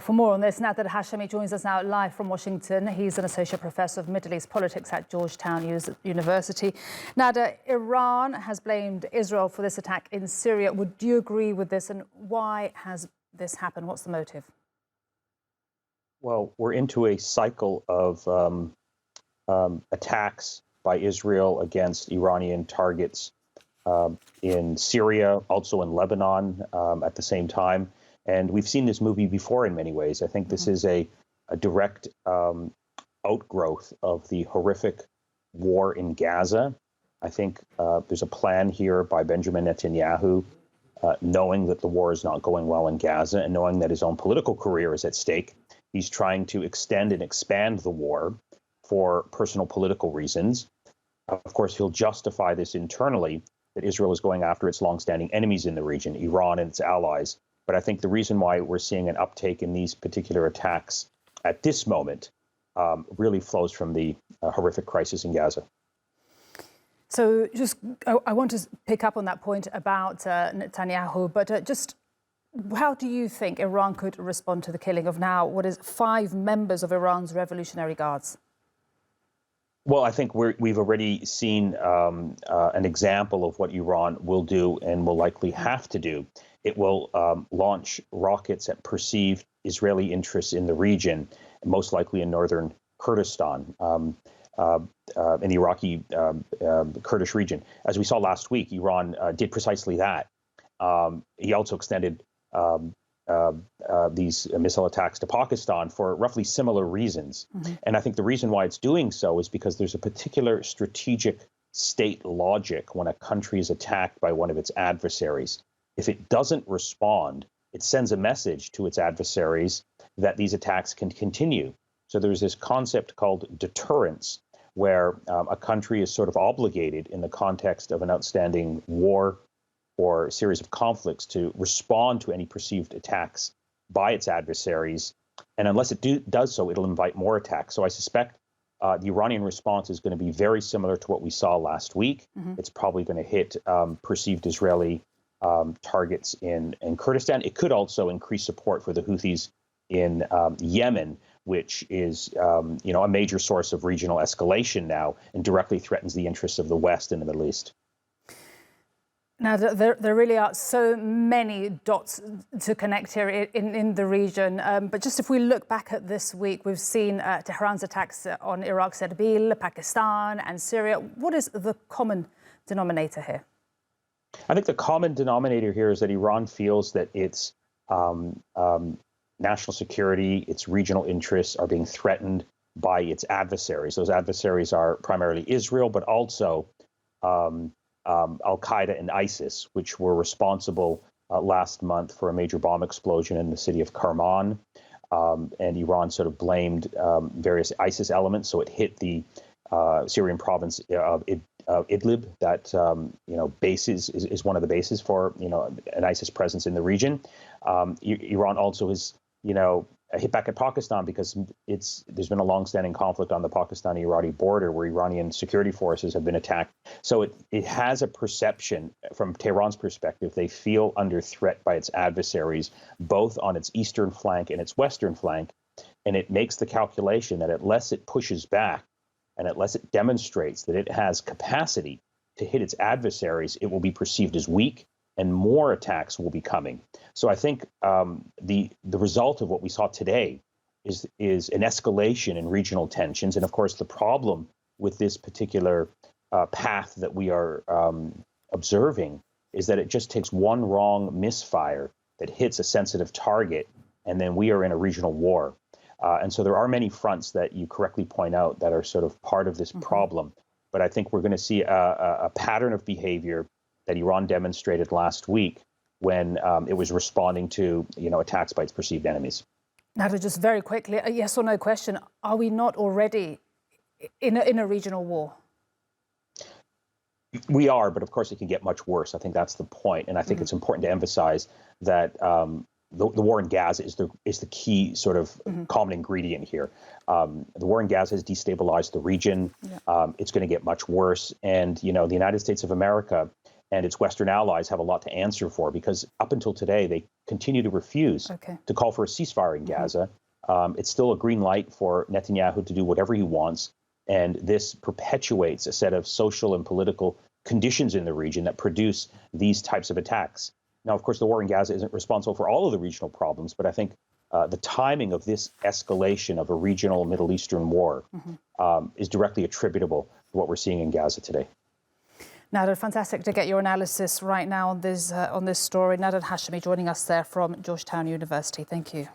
For more on this, Nader Hashemi joins us now live from Washington. He's an associate professor of Middle East politics at Georgetown University. Nader, Iran has blamed Israel for this attack in Syria. Would you agree with this? And why has this happened? What's the motive? Well, we're into a cycle of attacks by Israel against Iranian targets in Syria, also in Lebanon at the same time. And we've seen this movie before in many ways. I think this is a direct outgrowth of the horrific war in Gaza. I think there's a plan here by Benjamin Netanyahu, knowing that the war is not going well in Gaza and knowing that his own political career is at stake. He's trying to extend and expand the war for personal political reasons. Of course, he'll justify this internally, that Israel is going after its longstanding enemies in the region, Iran and its allies. But I think the reason why we're seeing an uptake in these particular attacks at this moment really flows from the horrific crisis in Gaza. So I want to pick up on that point about Netanyahu, but just how do you think Iran could respond to the killing of now 5 members of Iran's Revolutionary Guards? Well, I think we've already seen an example of what Iran will do and will likely have to do. It will launch rockets at perceived Israeli interests in the region, most likely in northern Kurdistan, in the Iraqi Kurdish region. As we saw last week, Iran did precisely that. He also extended these missile attacks to Pakistan for roughly similar reasons. And I think the reason why it's doing so is because there's a particular strategic state logic when a country is attacked by one of its adversaries. If it doesn't respond, it sends a message to its adversaries that these attacks can continue. So there's this concept called deterrence, where a country is sort of obligated in the context of an outstanding war or series of conflicts to respond to any perceived attacks by its adversaries. And unless it does so, it'll invite more attacks. So I suspect the Iranian response is going to be very similar to what we saw last week. It's probably going to hit perceived Israeli targets in Kurdistan. It could also increase support for the Houthis in Yemen, which is a major source of regional escalation now and directly threatens the interests of the West in the Middle East. Now, there really are so many dots to connect here in the region. But just if we look back at this week, we've seen Tehran's attacks on Iraq's Erbil, Pakistan and Syria. What is the common denominator here? I think the common denominator here is that Iran feels that its national security, its regional interests are being threatened by its adversaries. Those adversaries are primarily Israel, but also Al-Qaeda and ISIS, which were responsible last month for a major bomb explosion in the city of Kerman. And Iran sort of blamed various ISIS elements. So it hit the Syrian province of Idlib. That is one of the bases for an ISIS presence in the region. Iran also has hit back at Pakistan because there's been a long-standing conflict on the Pakistani-Iraqi border where Iranian security forces have been attacked. So it has a perception from Tehran's perspective. They feel under threat by its adversaries, both on its eastern flank and its western flank. And it makes the calculation that unless it pushes back and unless it demonstrates that it has capacity to hit its adversaries, it will be perceived as weak and more attacks will be coming. So I think the result of what we saw today is an escalation in regional tensions. And of course, the problem with this particular path that we are observing is that it just takes one wrong misfire that hits a sensitive target, and then we are in a regional war. And so there are many fronts that you correctly point out that are sort of part of this problem. But I think we're going to see a pattern of behavior that Iran demonstrated last week when it was responding to attacks by its perceived enemies. Now, just very quickly, a yes or no question: are we not already in a regional war? We are, but of course it can get much worse. I think that's the point, and I think it's important to emphasize that the war in Gaza is the key sort of common ingredient here. The war in Gaza has destabilized the region. It's going to get much worse, and the United States of America and its Western allies have a lot to answer for, because up until today, they continue to refuse to call for a ceasefire in Gaza. It's still a green light for Netanyahu to do whatever he wants. And this perpetuates a set of social and political conditions in the region that produce these types of attacks. Now, of course, the war in Gaza isn't responsible for all of the regional problems, but I think the timing of this escalation of a regional Middle Eastern war is directly attributable to what we're seeing in Gaza today. Nader, fantastic to get your analysis right now on this story. Nader Hashemi joining us there from Georgetown University. Thank you.